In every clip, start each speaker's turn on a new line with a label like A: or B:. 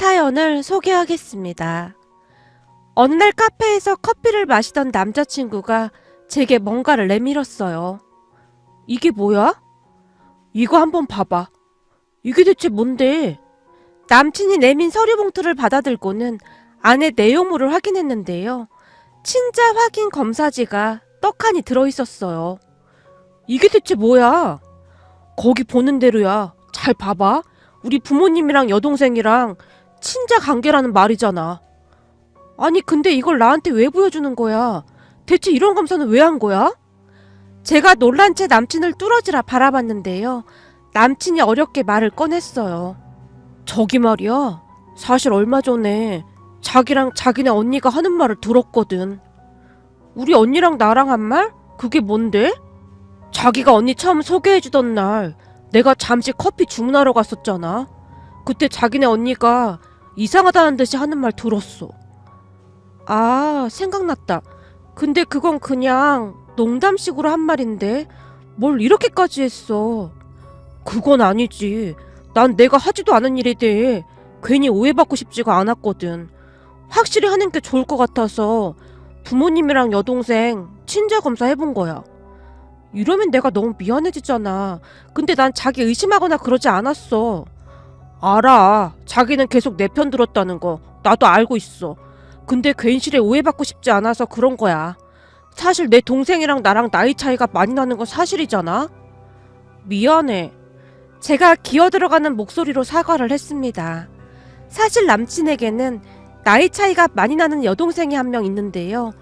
A: 사연을 소개하겠습니다. 어느 날 카페에서 커피를 마시던 남자친구가 제게 뭔가를 내밀었어요. 이게 뭐야? 이거 한번 봐봐. 이게 대체 뭔데? 남친이 내민 서류 봉투를 받아들고는 안에 내용물을 확인했는데요. 친자 확인 검사지가 떡하니 들어있었어요. 이게 대체 뭐야? 거기 보는 대로야. 잘 봐봐. 우리 부모님이랑 여동생이랑 친자 관계라는 말이잖아. 아니 근데 이걸 나한테 왜 보여주는 거야? 대체 이런 검사는 왜 한 거야? 제가 놀란 채 남친을 뚫어지라 바라봤는데요. 남친이 어렵게 말을 꺼냈어요. 저기 말이야. 사실 얼마 전에 자기랑 자기네 언니가 하는 말을 들었거든. 우리 언니랑 나랑 한 말? 그게 뭔데? 자기가 언니 처음 소개해주던 날 내가 잠시 커피 주문하러 갔었잖아. 그때 자기네 언니가 이상하다는 듯이 하는 말 들었어. 아, 생각났다. 근데 그건 그냥 농담식으로 한 말인데 뭘 이렇게까지 했어. 그건 아니지. 난 내가 하지도 않은 일에 대해 괜히 오해받고 싶지가 않았거든. 확실히 하는 게 좋을 것 같아서 부모님이랑 여동생 친자 검사 해본 거야. 이러면 내가 너무 미안해지잖아. 근데 난 자기 의심하거나 그러지 않았어. 알아. 자기는 계속 내 편 들었다는 거 나도 알고 있어. 근데 괜시리 오해받고 싶지 않아서 그런 거야. 사실 내 동생이랑 나랑 나이 차이가 많이 나는 건 사실이잖아. 미안해. 제가 기어들어가는 목소리로 사과를 했습니다. 사실 남친에게는 나이 차이가 많이 나는 여동생이 한 명 있는데요.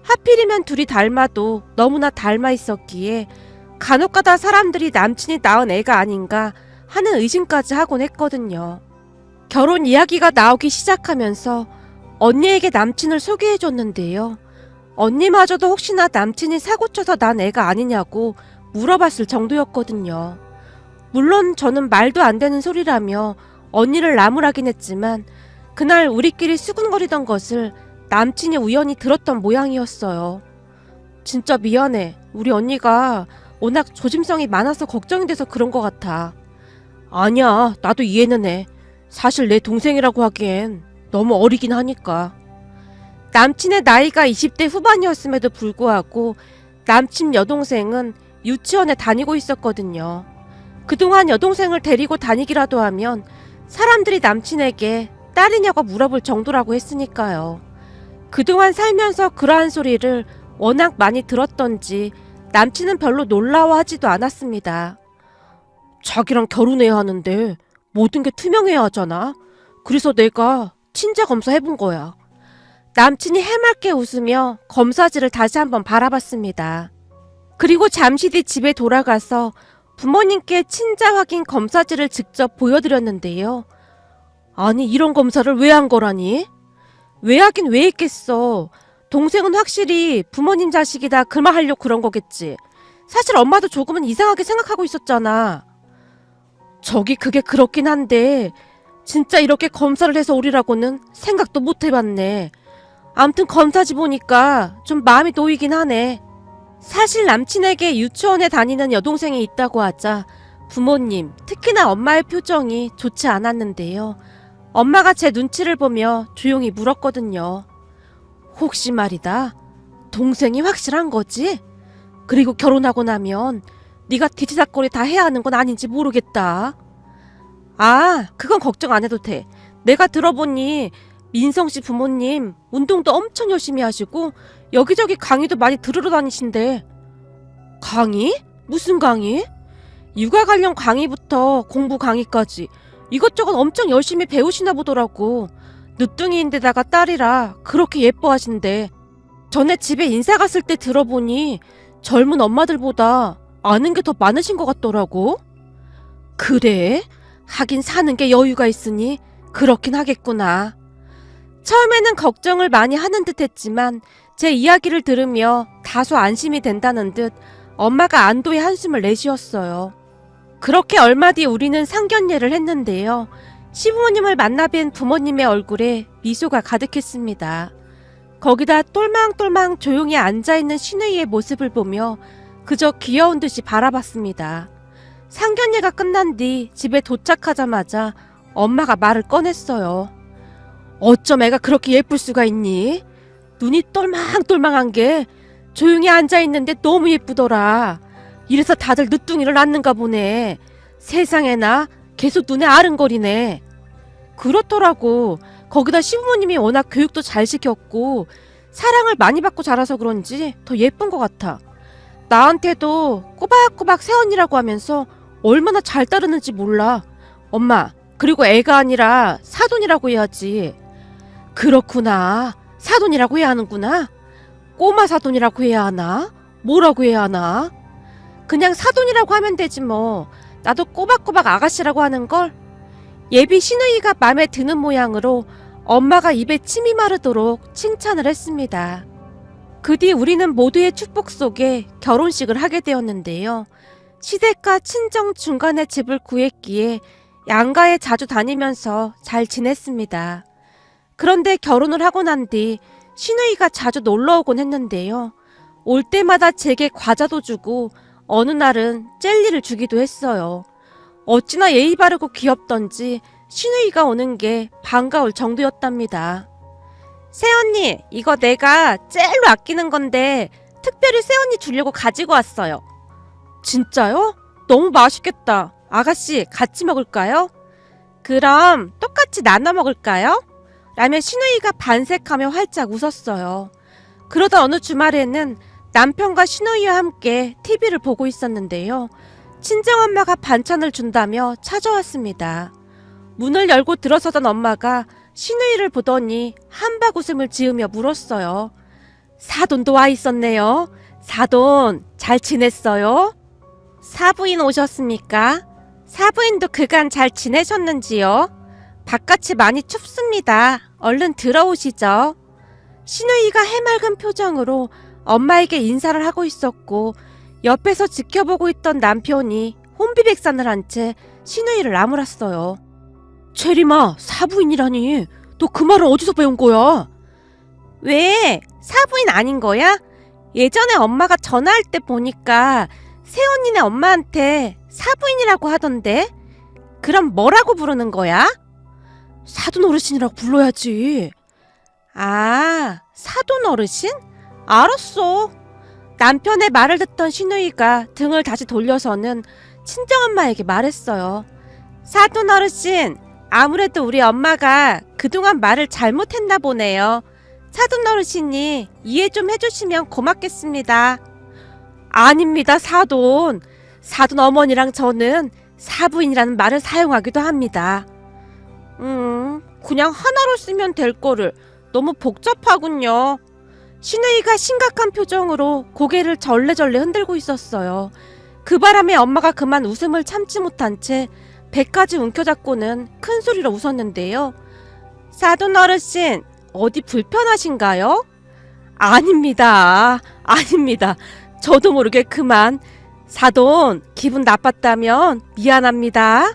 A: 하필이면 둘이 닮아도 너무나 닮아 있었기에 간혹가다 사람들이 남친이 낳은 애가 아닌가 하는 의심까지 하곤 했거든요. 결혼 이야기가 나오기 시작하면서 언니에게 남친을 소개해줬는데요. 언니마저도 혹시나 남친이 사고쳐서 난 애가 아니냐고 물어봤을 정도였거든요. 물론 저는 말도 안 되는 소리라며 언니를 나무라긴 했지만 그날 우리끼리 수군거리던 것을 남친이 우연히 들었던 모양이었어요. 진짜 미안해. 우리 언니가 워낙 조심성이 많아서 걱정이 돼서 그런 것 같아. 아니야, 나도 이해는 해. 사실 내 동생이라고 하기엔 너무 어리긴 하니까. 남친의 나이가 20대 후반이었음에도 불구하고 남친 여동생은 유치원에 다니고 있었거든요. 그동안 여동생을 데리고 다니기라도 하면 사람들이 남친에게 딸이냐고 물어볼 정도라고 했으니까요. 그동안 살면서 그러한 소리를 워낙 많이 들었던지 남친은 별로 놀라워하지도 않았습니다. 자기랑 결혼해야 하는데 모든 게 투명해야 하잖아. 그래서 내가 친자 검사 해본 거야. 남친이 해맑게 웃으며 검사지를 다시 한번 바라봤습니다. 그리고 잠시 뒤 집에 돌아가서 부모님께 친자 확인 검사지를 직접 보여드렸는데요. 아니 이런 검사를 왜 한 거라니? 왜 하긴 왜 했겠어. 동생은 확실히 부모님 자식이다 그 말 하려고 그런 거겠지. 사실 엄마도 조금은 이상하게 생각하고 있었잖아. 저기 그게 그렇긴 한데 진짜 이렇게 검사를 해서 오리라고는 생각도 못 해봤네. 암튼 검사지 보니까 좀 마음이 놓이긴 하네. 사실 남친에게 유치원에 다니는 여동생이 있다고 하자 부모님, 특히나 엄마의 표정이 좋지 않았는데요. 엄마가 제 눈치를 보며 조용히 물었거든요. 혹시 말이다. 동생이 확실한 거지? 그리고 결혼하고 나면 네가 뒤치다꺼리 다 해야 하는 건 아닌지 모르겠다. 아, 그건 걱정 안 해도 돼. 내가 들어보니 민성씨 부모님 운동도 엄청 열심히 하시고 여기저기 강의도 많이 들으러 다니신대. 강의? 무슨 강의? 육아 관련 강의부터 공부 강의까지 이것저것 엄청 열심히 배우시나 보더라고. 늦둥이인데다가 딸이라 그렇게 예뻐하신대. 전에 집에 인사 갔을 때 들어보니 젊은 엄마들보다 아는 게 더 많으신 것 같더라고. 그래? 하긴 사는 게 여유가 있으니 그렇긴 하겠구나. 처음에는 걱정을 많이 하는 듯 했지만 제 이야기를 들으며 다소 안심이 된다는 듯 엄마가 안도의 한숨을 내쉬었어요. 그렇게 얼마 뒤 우리는 상견례를 했는데요. 시부모님을 만나 뵌 부모님의 얼굴에 미소가 가득했습니다. 거기다 똘망똘망 조용히 앉아있는 시누이의 모습을 보며 그저 귀여운 듯이 바라봤습니다. 상견례가 끝난 뒤 집에 도착하자마자 엄마가 말을 꺼냈어요. 어쩜 애가 그렇게 예쁠 수가 있니? 눈이 똘망똘망한 게 조용히 앉아있는데 너무 예쁘더라. 이래서 다들 늦둥이를 낳는가 보네. 세상에나 계속 눈에 아른거리네. 그렇더라고. 거기다 시부모님이 워낙 교육도 잘 시켰고 사랑을 많이 받고 자라서 그런지 더 예쁜 것 같아. 나한테도 꼬박꼬박 새언니라고 하면서 얼마나 잘 따르는지 몰라. 엄마, 그리고 애가 아니라 사돈이라고 해야지. 그렇구나. 사돈이라고 해야 하는구나. 꼬마 사돈이라고 해야 하나? 뭐라고 해야 하나? 그냥 사돈이라고 하면 되지 뭐. 나도 꼬박꼬박 아가씨라고 하는걸. 예비 시누이가 맘에 드는 모양으로 엄마가 입에 침이 마르도록 칭찬을 했습니다. 그 뒤 우리는 모두의 축복 속에 결혼식을 하게 되었는데요. 시댁과 친정 중간에 집을 구했기에 양가에 자주 다니면서 잘 지냈습니다. 그런데 결혼을 하고 난 뒤 시누이가 자주 놀러 오곤 했는데요. 올 때마다 제게 과자도 주고 어느 날은 젤리를 주기도 했어요. 어찌나 예의 바르고 귀엽던지 시누이가 오는 게 반가울 정도였답니다. 새언니, 이거 내가 제일로 아끼는 건데 특별히 새언니 주려고 가지고 왔어요. 진짜요? 너무 맛있겠다. 아가씨, 같이 먹을까요? 그럼 똑같이 나눠 먹을까요? 라며 시누이가 반색하며 활짝 웃었어요. 그러다 어느 주말에는 남편과 시누이와 함께 TV를 보고 있었는데요. 친정엄마가 반찬을 준다며 찾아왔습니다. 문을 열고 들어서던 엄마가 시누이를 보더니 한박 웃음을 지으며 물었어요. 사돈도 와 있었네요. 사돈, 잘 지냈어요? 사부인 오셨습니까? 사부인도 그간 잘 지내셨는지요? 바깥이 많이 춥습니다. 얼른 들어오시죠. 시누이가 해맑은 표정으로 엄마에게 인사를 하고 있었고 옆에서 지켜보고 있던 남편이 혼비백산을 한 채 시누이를 나무랐어요. 체리마, 사부인이라니. 너 그 말을 어디서 배운 거야? 왜? 사부인 아닌 거야? 예전에 엄마가 전화할 때 보니까 새언니네 엄마한테 사부인이라고 하던데? 그럼 뭐라고 부르는 거야? 사돈 어르신이라고 불러야지. 아, 사돈 어르신? 알았어. 남편의 말을 듣던 시누이가 등을 다시 돌려서는 친정엄마에게 말했어요. 사돈 어르신, 아무래도 우리 엄마가 그동안 말을 잘못했나 보네요. 사돈 어르신이 이해 좀 해주시면 고맙겠습니다. 아닙니다, 사돈. 사돈 어머니랑 저는 사부인이라는 말을 사용하기도 합니다. 그냥 하나로 쓰면 될 거를 너무 복잡하군요. 시누이가 심각한 표정으로 고개를 절레절레 흔들고 있었어요. 그 바람에 엄마가 그만 웃음을 참지 못한 채 배까지 움켜잡고는 큰 소리로 웃었는데요. 사돈 어르신, 어디 불편하신가요? 아닙니다. 아닙니다. 저도 모르게 그만. 사돈, 기분 나빴다면 미안합니다.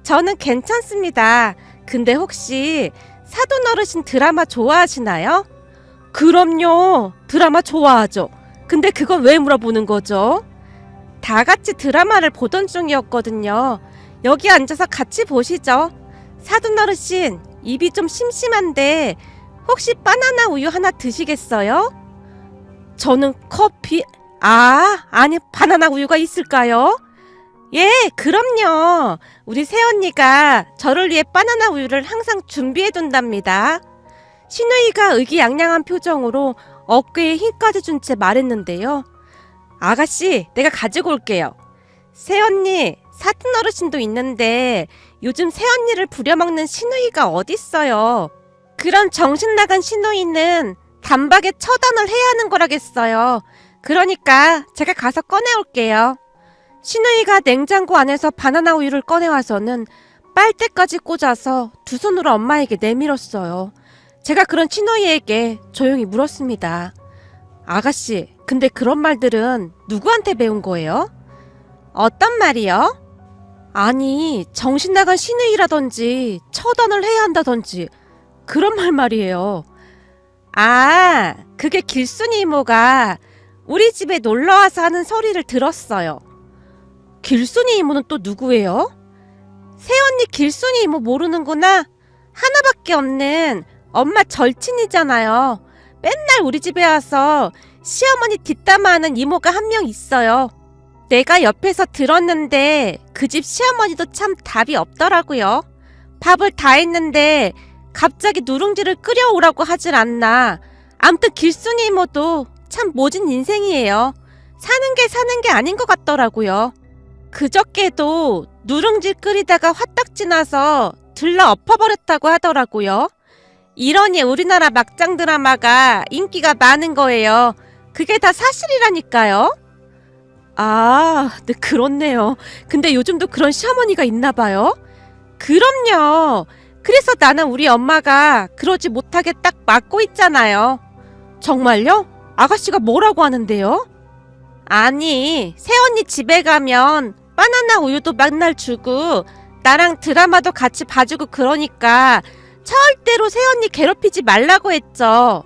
A: 저는 괜찮습니다. 근데 혹시 사돈 어르신 드라마 좋아하시나요? 그럼요. 드라마 좋아하죠. 근데 그건 왜 물어보는 거죠? 다 같이 드라마를 보던 중이었거든요. 여기 앉아서 같이 보시죠. 사돈 어르신, 입이 좀 심심한데 혹시 바나나 우유 하나 드시겠어요? 저는 커피... 아니 바나나 우유가 있을까요? 예, 그럼요. 우리 새언니가 저를 위해 바나나 우유를 항상 준비해둔답니다. 시누이가 의기양양한 표정으로 어깨에 힘까지 준 채 말했는데요. 아가씨, 내가 가지고 올게요. 새언니, 사돈 어르신도 있는데 요즘 새언니를 부려먹는 시누이가 어딨어요. 그런 정신나간 시누이는 단박에 처단을 해야 하는 거라겠어요. 그러니까 제가 가서 꺼내올게요. 시누이가 냉장고 안에서 바나나 우유를 꺼내와서는 빨대까지 꽂아서 두 손으로 엄마에게 내밀었어요. 제가 그런 시누이에게 조용히 물었습니다. 아가씨, 근데 그런 말들은 누구한테 배운 거예요? 어떤 말이요? 아니, 정신 나간 시누이라든지 처단을 해야 한다든지 그런 말 말이에요. 아, 그게 길순이 이모가 우리 집에 놀러와서 하는 소리를 들었어요. 길순이 이모는 또 누구예요? 새언니 길순이 이모 모르는구나. 하나밖에 없는 엄마 절친이잖아요. 맨날 우리 집에 와서 시어머니 뒷담화하는 이모가 한 명 있어요. 내가 옆에서 들었는데 그 집 시어머니도 참 답이 없더라고요. 밥을 다 했는데 갑자기 누룽지를 끓여오라고 하질 않나. 암튼 길순이 이모도 참 모진 인생이에요. 사는 게 아닌 것 같더라고요. 그저께도 누룽지 끓이다가 화딱지 나서 들러 엎어버렸다고 하더라고요. 이러니 우리나라 막장 드라마가 인기가 많은 거예요. 그게 다 사실이라니까요. 아, 네, 그렇네요. 근데 요즘도 그런 시어머니가 있나 봐요? 그럼요. 그래서 나는 우리 엄마가 그러지 못하게 딱 막고 있잖아요. 정말요? 아가씨가 뭐라고 하는데요? 아니, 새언니 집에 가면 바나나 우유도 맨날 주고 나랑 드라마도 같이 봐주고 그러니까 절대로 새언니 괴롭히지 말라고 했죠.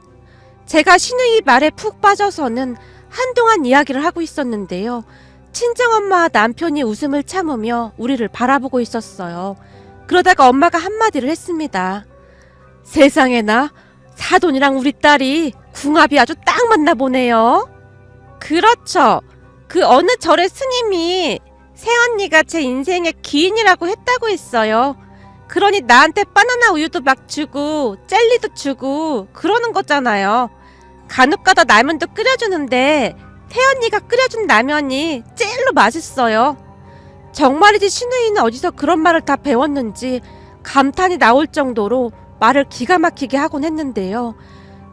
A: 제가 신우이 말에 푹 빠져서는 한동안 이야기를 하고 있었는데요. 친정엄마와 남편이 웃음을 참으며 우리를 바라보고 있었어요. 그러다가 엄마가 한마디를 했습니다. 세상에나 사돈이랑 우리 딸이 궁합이 아주 딱 맞나 보네요. 그렇죠. 그 어느 절의 스님이 새언니가 제 인생의 기인이라고 했다고 했어요. 그러니 나한테 바나나 우유도 막 주고 젤리도 주고 그러는 거잖아요. 간혹가다 라면도 끓여주는데 태언니가 끓여준 라면이 제일로 맛있어요. 정말이지 신우이는 어디서 그런 말을 다 배웠는지 감탄이 나올 정도로 말을 기가 막히게 하곤 했는데요.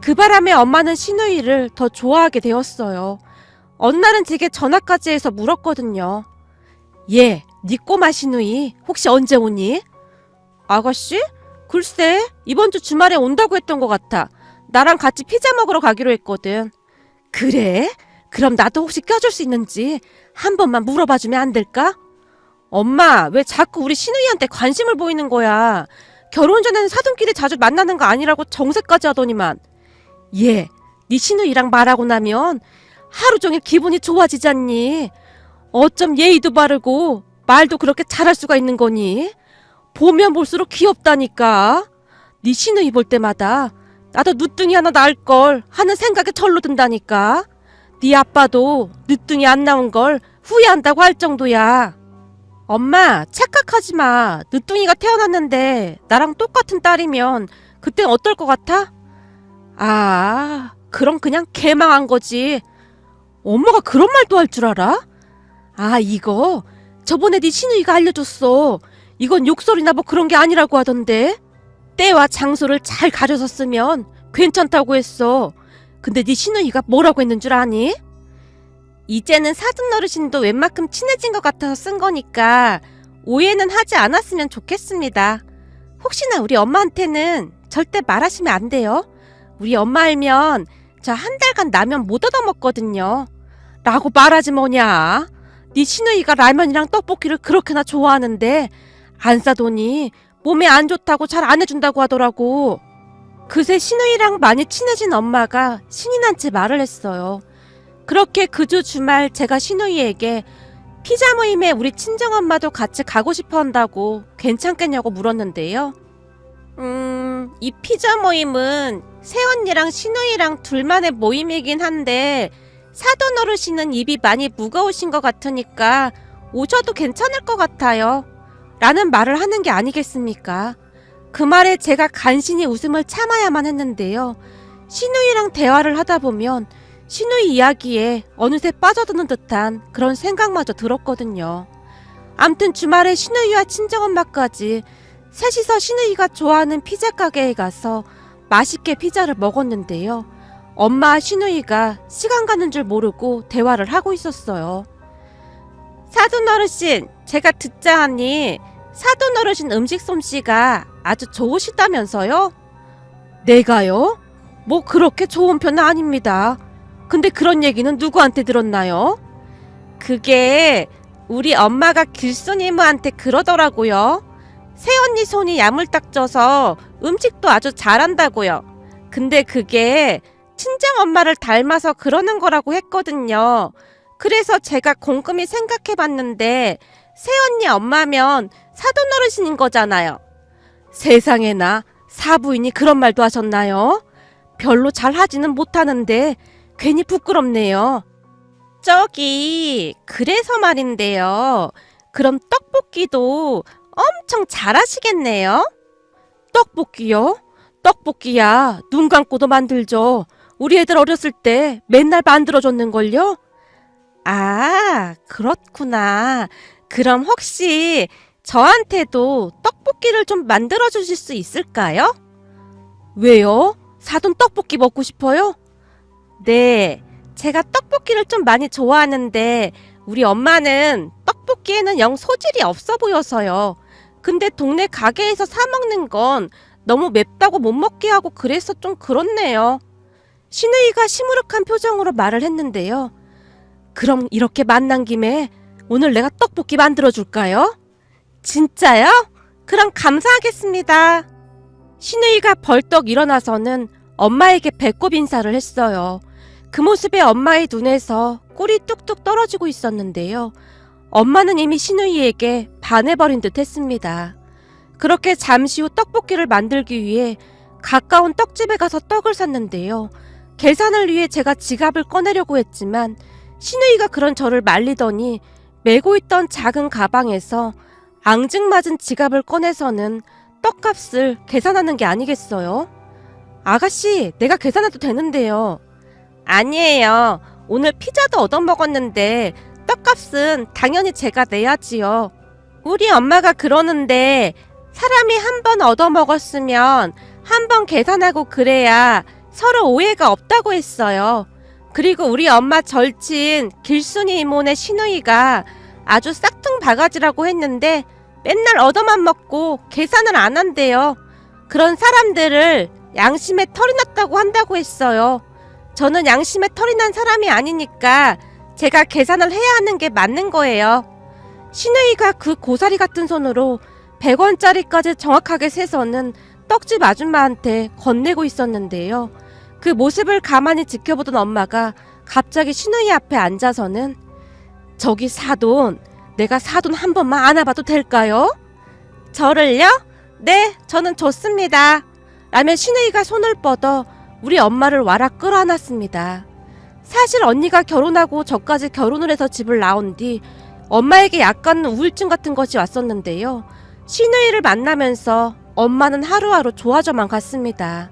A: 그 바람에 엄마는 신우이를 더 좋아하게 되었어요. 어느 날은 제게 전화까지 해서 물었거든요. 예, 네 꼬마 신우이 혹시 언제 오니? 아가씨? 글쎄, 이번 주 주말에 온다고 했던 것 같아. 나랑 같이 피자 먹으러 가기로 했거든. 그래? 그럼 나도 혹시 껴줄 수 있는지 한 번만 물어봐주면 안 될까? 엄마, 왜 자꾸 우리 신우이한테 관심을 보이는 거야? 결혼 전에는 사돈끼리 자주 만나는 거 아니라고 정색까지 하더니만. 예, 네 신우이랑 말하고 나면 하루 종일 기분이 좋아지잖니. 어쩜 예의도 바르고 말도 그렇게 잘할 수가 있는 거니? 보면 볼수록 귀엽다니까. 네 신우이 볼 때마다 나도 늦둥이 하나 낳을걸 하는 생각에 절로 든다니까. 네 아빠도 늦둥이 안 나온 걸 후회한다고 할 정도야. 엄마, 착각하지 마. 늦둥이가 태어났는데 나랑 똑같은 딸이면 그땐 어떨 것 같아? 아, 그럼 그냥 개망한 거지. 엄마가 그런 말도 할 줄 알아? 아, 이거 저번에 네 신우이가 알려줬어. 이건 욕설이나 뭐 그런 게 아니라고 하던데. 때와 장소를 잘 가려서 쓰면 괜찮다고 했어. 근데 네 신우이가 뭐라고 했는 줄 아니? 이제는 사돈 어르신도 웬만큼 친해진 것 같아서 쓴 거니까 오해는 하지 않았으면 좋겠습니다. 혹시나 우리 엄마한테는 절대 말하시면 안 돼요. 우리 엄마 알면 저 한 달간 라면 못 얻어먹거든요. 라고 말하지 뭐냐. 네 신우이가 라면이랑 떡볶이를 그렇게나 좋아하는데 안 싸더니 몸에 안 좋다고 잘 안 해준다고 하더라고. 그새 신우이랑 많이 친해진 엄마가 신이 난 채 말을 했어요. 그렇게 그 주 주말 제가 신우이에게 피자 모임에 우리 친정엄마도 같이 가고 싶어 한다고 괜찮겠냐고 물었는데요. 이 피자 모임은 새언니랑 신우이랑 둘만의 모임이긴 한데 사돈 어르신은 입이 많이 무거우신 것 같으니까 오셔도 괜찮을 것 같아요. 라는 말을 하는 게 아니겠습니까? 그 말에 제가 간신히 웃음을 참아야만 했는데요. 신우이랑 대화를 하다 보면 신우이 이야기에 어느새 빠져드는 듯한 그런 생각마저 들었거든요. 암튼 주말에 신우이와 친정엄마까지 셋이서 신우이가 좋아하는 피자 가게에 가서 맛있게 피자를 먹었는데요. 엄마와 신우이가 시간 가는 줄 모르고 대화를 하고 있었어요. 사돈 어르신, 제가 듣자 하니 사돈 어르신 음식 솜씨가 아주 좋으시다면서요? 내가요? 뭐 그렇게 좋은 편은 아닙니다. 근데 그런 얘기는 누구한테 들었나요? 그게 우리 엄마가 길순이모한테 그러더라고요. 새언니 손이 야물딱져서 음식도 아주 잘한다고요. 근데 그게 친정엄마를 닮아서 그러는 거라고 했거든요. 그래서 제가 곰곰이 생각해봤는데 새언니 엄마면 사돈어르신인 거잖아요. 세상에나 사부인이 그런 말도 하셨나요? 별로 잘하지는 못하는데 괜히 부끄럽네요. 저기, 그래서 말인데요. 그럼 떡볶이도 엄청 잘하시겠네요? 떡볶이요? 떡볶이야, 눈 감고도 만들죠. 우리 애들 어렸을 때 맨날 만들어줬는걸요? 아, 그렇구나. 그럼 혹시 저한테도 떡볶이를 좀 만들어주실 수 있을까요? 왜요? 사돈 떡볶이 먹고 싶어요? 네, 제가 떡볶이를 좀 많이 좋아하는데 우리 엄마는 떡볶이에는 영 소질이 없어 보여서요. 근데 동네 가게에서 사 먹는 건 너무 맵다고 못 먹게 하고 그래서 좀 그렇네요. 신우이가 시무룩한 표정으로 말을 했는데요. 그럼 이렇게 만난 김에 오늘 내가 떡볶이 만들어줄까요? 진짜요? 그럼 감사하겠습니다. 신우이가 벌떡 일어나서는 엄마에게 배꼽 인사를 했어요. 그 모습에 엄마의 눈에서 꿀이 뚝뚝 떨어지고 있었는데요. 엄마는 이미 신우이에게 반해버린 듯 했습니다. 그렇게 잠시 후 떡볶이를 만들기 위해 가까운 떡집에 가서 떡을 샀는데요. 계산을 위해 제가 지갑을 꺼내려고 했지만 신우이가 그런 저를 말리더니 메고 있던 작은 가방에서 앙증맞은 지갑을 꺼내서는 떡값을 계산하는 게 아니겠어요? 아가씨, 내가 계산해도 되는데요. 아니에요. 오늘 피자도 얻어먹었는데 떡값은 당연히 제가 내야지요. 우리 엄마가 그러는데 사람이 한 번 얻어먹었으면 한 번 계산하고 그래야 서로 오해가 없다고 했어요. 그리고 우리 엄마 절친 길순이 이모네 신우이가 아주 싹퉁 바가지라고 했는데 맨날 얻어만 먹고 계산을 안 한대요. 그런 사람들을 양심에 털이 났다고 한다고 했어요. 저는 양심에 털이 난 사람이 아니니까 제가 계산을 해야 하는 게 맞는 거예요. 신우이가 그 고사리 같은 손으로 100원짜리까지 정확하게 세서는 떡집 아줌마한테 건네고 있었는데요. 그 모습을 가만히 지켜보던 엄마가 갑자기 신우이 앞에 앉아서는 저기 사돈, 내가 사돈 한 번만 안아봐도 될까요? 저를요? 네, 저는 좋습니다. 라며 신우이가 손을 뻗어 우리 엄마를 와락 끌어안았습니다. 사실 언니가 결혼하고 저까지 결혼을 해서 집을 나온 뒤 엄마에게 약간 우울증 같은 것이 왔었는데요. 신우이를 만나면서 엄마는 하루하루 좋아져만 갔습니다.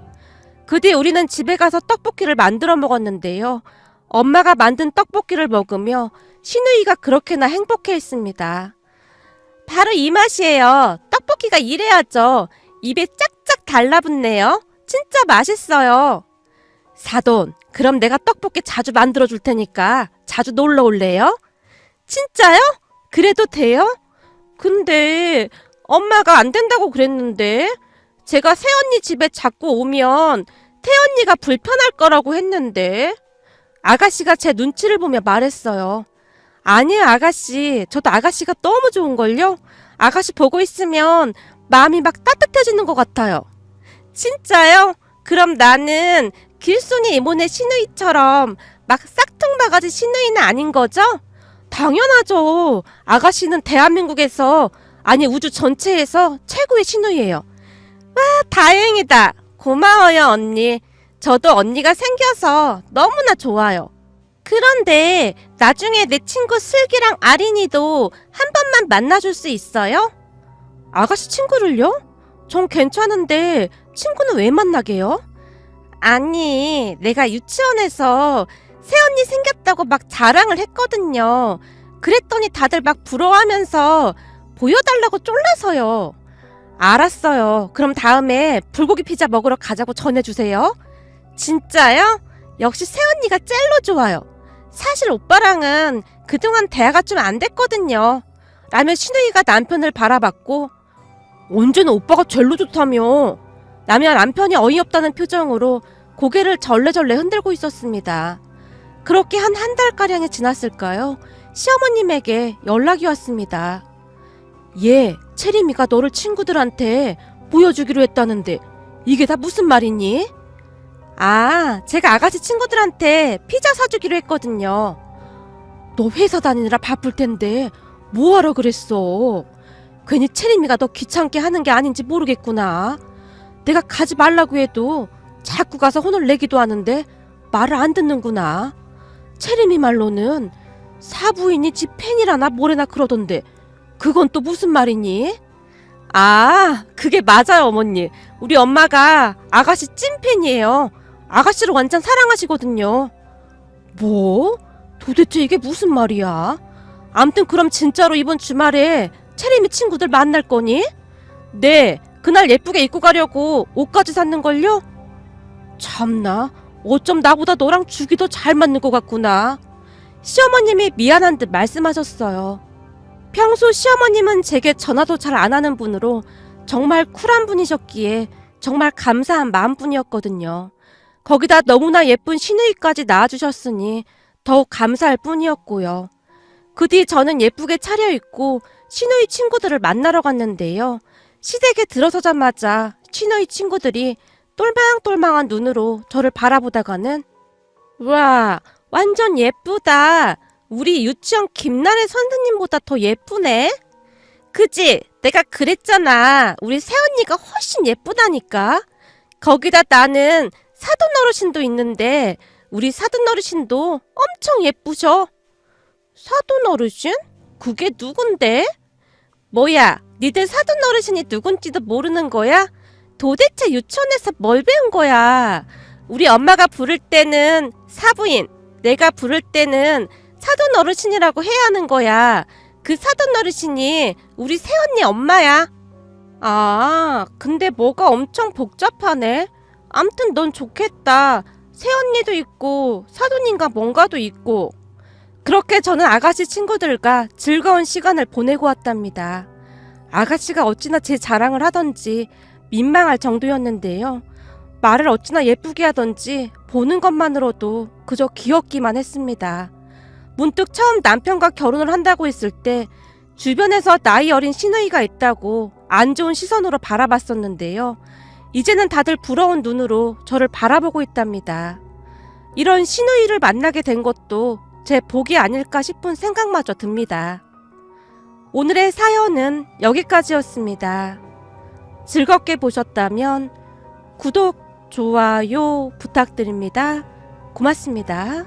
A: 그 뒤 우리는 집에 가서 떡볶이를 만들어 먹었는데요. 엄마가 만든 떡볶이를 먹으며 신우이가 그렇게나 행복해했습니다. 바로 이 맛이에요. 떡볶이가 이래야죠. 입에 짝짝 달라붙네요. 진짜 맛있어요. 사돈, 그럼 내가 떡볶이 자주 만들어 줄 테니까 자주 놀러 올래요? 진짜요? 그래도 돼요? 근데 엄마가 안 된다고 그랬는데 제가 새언니 집에 자꾸 오면 태언니가 불편할 거라고 했는데 아가씨가 제 눈치를 보며 말했어요. 아니에요 아가씨, 저도 아가씨가 너무 좋은걸요? 아가씨 보고 있으면 마음이 막 따뜻해지는 것 같아요. 진짜요? 그럼 나는 길순이 이모네 신우이처럼 막 싹퉁바가지 신우이는 아닌 거죠? 당연하죠. 아가씨는 대한민국에서 아니 우주 전체에서 최고의 신우이예요. 와 다행이다. 고마워요 언니. 저도 언니가 생겨서 너무나 좋아요. 그런데 나중에 내 친구 슬기랑 아린이도 한 번만 만나줄 수 있어요? 아가씨 친구를요? 전 괜찮은데 친구는 왜 만나게요? 아니 내가 유치원에서 새언니 생겼다고 막 자랑을 했거든요. 그랬더니 다들 막 부러워하면서 보여달라고 쫄라서요. 알았어요. 그럼 다음에 불고기 피자 먹으러 가자고 전해주세요. 진짜요? 역시 새언니가 젤로 좋아요. 사실 오빠랑은 그동안 대화가 좀 안 됐거든요. 라며 신우이가 남편을 바라봤고 언제는 오빠가 젤로 좋다며 라며 남편이 어이없다는 표정으로 고개를 절레절레 흔들고 있었습니다. 그렇게 한 달가량이 지났을까요? 시어머님에게 연락이 왔습니다. 얘, 채림이가 너를 친구들한테 보여주기로 했다는데 이게 다 무슨 말이니? 아, 제가 아가씨 친구들한테 피자 사주기로 했거든요. 너 회사 다니느라 바쁠 텐데 뭐하러 그랬어? 괜히 채림이가 너 귀찮게 하는 게 아닌지 모르겠구나. 내가 가지 말라고 해도 자꾸 가서 혼을 내기도 하는데 말을 안 듣는구나. 채림이 말로는 사부인이 지 팬이라나 뭐래나 그러던데 그건 또 무슨 말이니? 아, 그게 맞아요, 어머니. 우리 엄마가 아가씨 찐팬이에요. 아가씨를 완전 사랑하시거든요. 뭐? 도대체 이게 무슨 말이야? 암튼 그럼 진짜로 이번 주말에 채림이 친구들 만날 거니? 네, 그날 예쁘게 입고 가려고 옷까지 샀는걸요? 참나, 어쩜 나보다 너랑 죽이 더 잘 맞는 것 같구나. 시어머님이 미안한 듯 말씀하셨어요. 평소 시어머님은 제게 전화도 잘 안 하는 분으로 정말 쿨한 분이셨기에 정말 감사한 마음뿐이었거든요. 거기다 너무나 예쁜 시누이까지 낳아주셨으니 더욱 감사할 뿐이었고요. 그 뒤 저는 예쁘게 차려입고 시누이 친구들을 만나러 갔는데요. 시댁에 들어서자마자 시누이 친구들이 똘망똘망한 눈으로 저를 바라보다가는 와, 완전 예쁘다. 우리 유치원 김나래 선생님보다 더 예쁘네. 그지? 내가 그랬잖아. 우리 새언니가 훨씬 예쁘다니까. 거기다 나는 사돈 어르신도 있는데 우리 사돈 어르신도 엄청 예쁘셔. 사돈 어르신? 그게 누군데? 뭐야, 니들 사돈 어르신이 누군지도 모르는 거야? 도대체 유치원에서 뭘 배운 거야? 우리 엄마가 부를 때는 사부인, 내가 부를 때는 사돈 어르신이라고 해야 하는 거야. 그 사돈 어르신이 우리 새언니 엄마야. 아, 근데 뭐가 엄청 복잡하네. 암튼 넌 좋겠다. 새언니도 있고 사돈인가 뭔가도 있고. 그렇게 저는 아가씨 친구들과 즐거운 시간을 보내고 왔답니다. 아가씨가 어찌나 제 자랑을 하던지 민망할 정도였는데요. 말을 어찌나 예쁘게 하던지 보는 것만으로도 그저 귀엽기만 했습니다. 문득 처음 남편과 결혼을 한다고 했을 때 주변에서 나이 어린 시누이가 있다고 안 좋은 시선으로 바라봤었는데요. 이제는 다들 부러운 눈으로 저를 바라보고 있답니다. 이런 시누이를 만나게 된 것도 제 복이 아닐까 싶은 생각마저 듭니다. 오늘의 사연은 여기까지였습니다. 즐겁게 보셨다면 구독, 좋아요 부탁드립니다. 고맙습니다.